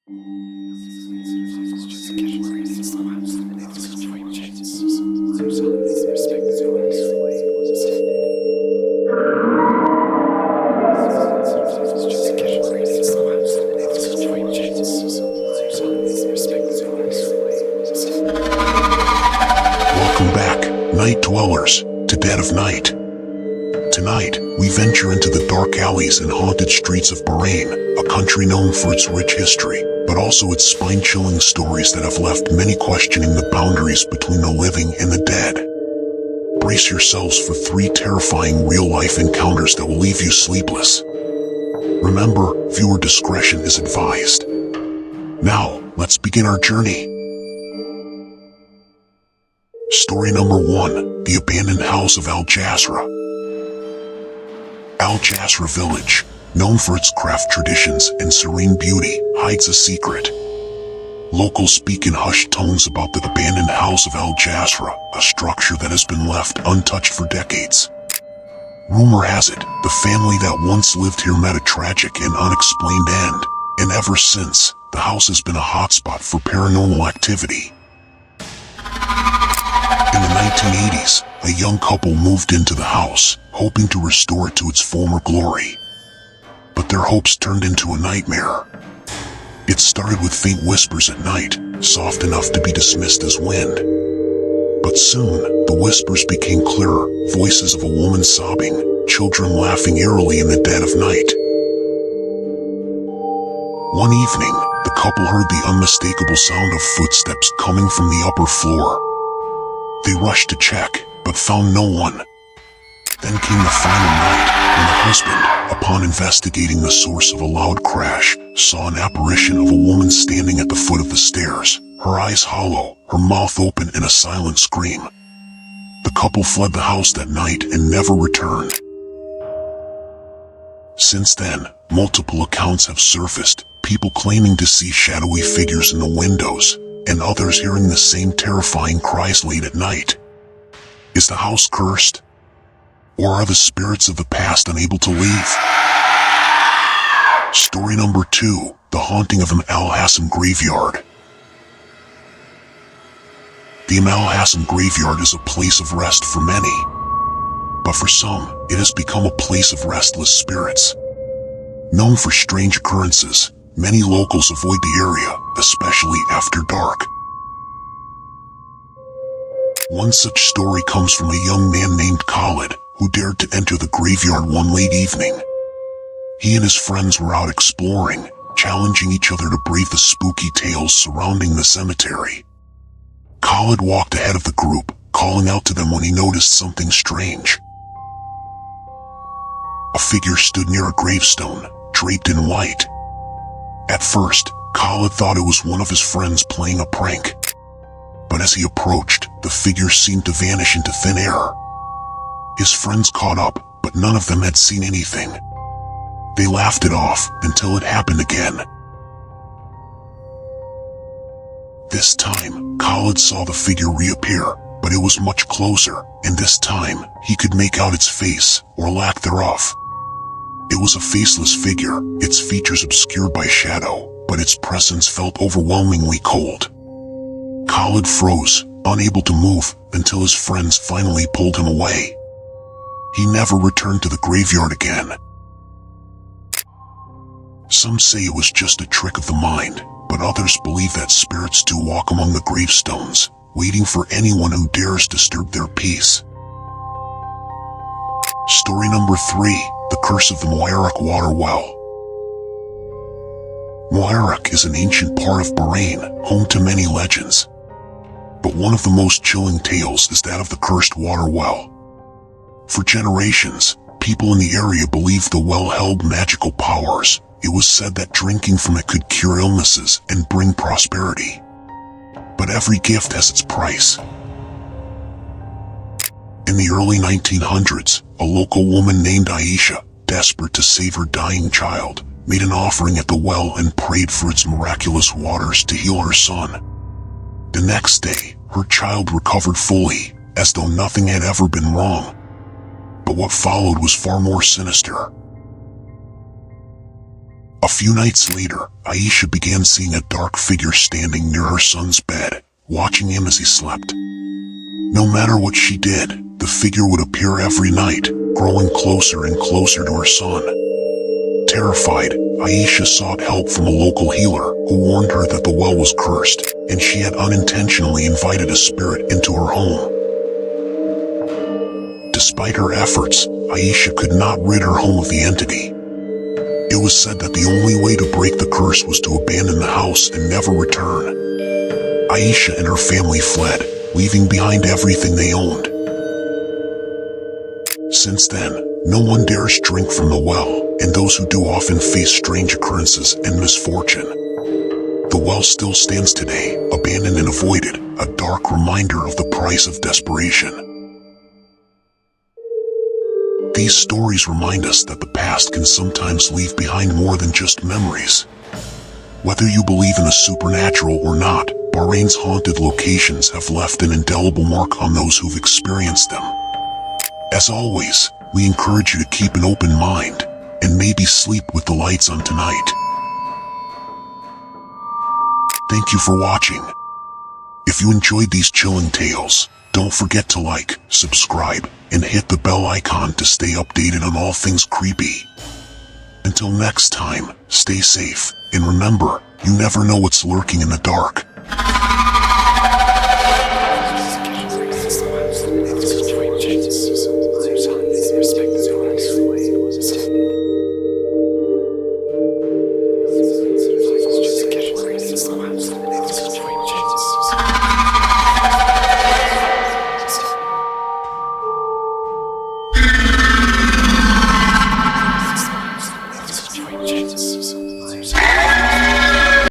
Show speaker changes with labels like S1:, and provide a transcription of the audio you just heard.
S1: Welcome back, night dwellers, to Dead of Night. Tonight, we venture into the dark alleys and haunted streets of Bahrain, a country known for its rich history, but also its spine-chilling stories that have left many questioning the boundaries between the living and the dead. Brace yourselves for 3 terrifying real-life encounters that will leave you sleepless. Remember, viewer discretion is advised. Now, let's begin our journey. Story number 1, The Abandoned House of Al Jazra. Al Jazra Village, known for its craft traditions and serene beauty, hides a secret. Locals speak in hushed tones about the abandoned house of Al Jazra, a structure that has been left untouched for decades. Rumor has it, the family that once lived here met a tragic and unexplained end, and ever since, the house has been a hotspot for paranormal activity. In the 1980s, a young couple moved into the house, hoping to restore it to its former glory. But their hopes turned into a nightmare. It started with faint whispers at night, soft enough to be dismissed as wind. But soon, the whispers became clearer, voices of a woman sobbing, children laughing eerily in the dead of night. One evening, the couple heard the unmistakable sound of footsteps coming from the upper floor. They rushed to check, but found no one. Then came the final night, when the husband, upon investigating the source of a loud crash, saw an apparition of a woman standing at the foot of the stairs, her eyes hollow, her mouth open in a silent scream. The couple fled the house that night and never returned. Since then, multiple accounts have surfaced, people claiming to see shadowy figures in the windows, and others hearing the same terrifying cries late at night. Is the house cursed? Or are the spirits of the past unable to leave? Story number 2, The Haunting of Al Hassan Graveyard. The Al Hassan Graveyard is a place of rest for many. But for some, it has become a place of restless spirits. Known for strange occurrences, many locals avoid the area, especially after dark. One such story comes from a young man named Khalid, who dared to enter the graveyard one late evening. He and his friends were out exploring, challenging each other to brave the spooky tales surrounding the cemetery. Khalid walked ahead of the group, calling out to them when he noticed something strange. A figure stood near a gravestone, draped in white. At first, Khalid thought it was one of his friends playing a prank. But as he approached, the figure seemed to vanish into thin air. His friends caught up, but none of them had seen anything. They laughed it off until it happened again. This time, Khalid saw the figure reappear, but it was much closer, and this time, he could make out its face, or lack thereof. It was a faceless figure, its features obscured by shadow, but its presence felt overwhelmingly cold. Khalid froze, unable to move, until his friends finally pulled him away. He never returned to the graveyard again. Some say it was just a trick of the mind, but others believe that spirits do walk among the gravestones, waiting for anyone who dares disturb their peace. Story number 3, The Curse of the Muharraq Water Well. Muharraq is an ancient part of Bahrain, home to many legends. But one of the most chilling tales is that of the cursed water well. For generations, people in the area believed the well held magical powers. It was said that drinking from it could cure illnesses and bring prosperity. But every gift has its price. In the early 1900s, a local woman named Aisha, desperate to save her dying child, made an offering at the well and prayed for its miraculous waters to heal her son. The next day, her child recovered fully, as though nothing had ever been wrong. But what followed was far more sinister. A few nights later, Aisha began seeing a dark figure standing near her son's bed, watching him as he slept. No matter what she did, the figure would appear every night, growing closer and closer to her son. Terrified, Aisha sought help from a local healer who warned her that the well was cursed, and she had unintentionally invited a spirit into her home. Despite her efforts, Aisha could not rid her home of the entity. It was said that the only way to break the curse was to abandon the house and never return. Aisha and her family fled, leaving behind everything they owned. Since then, no one dares drink from the well, and those who do often face strange occurrences and misfortune. The well still stands today, abandoned and avoided, a dark reminder of the price of desperation. These stories remind us that the past can sometimes leave behind more than just memories. Whether you believe in the supernatural or not, Bahrain's haunted locations have left an indelible mark on those who've experienced them. As always, we encourage you to keep an open mind, and maybe sleep with the lights on tonight. Thank you for watching. If you enjoyed these chilling tales, don't forget to like, subscribe, and hit the bell icon to stay updated on all things creepy. Until next time, stay safe, and remember, you never know what's lurking in the dark.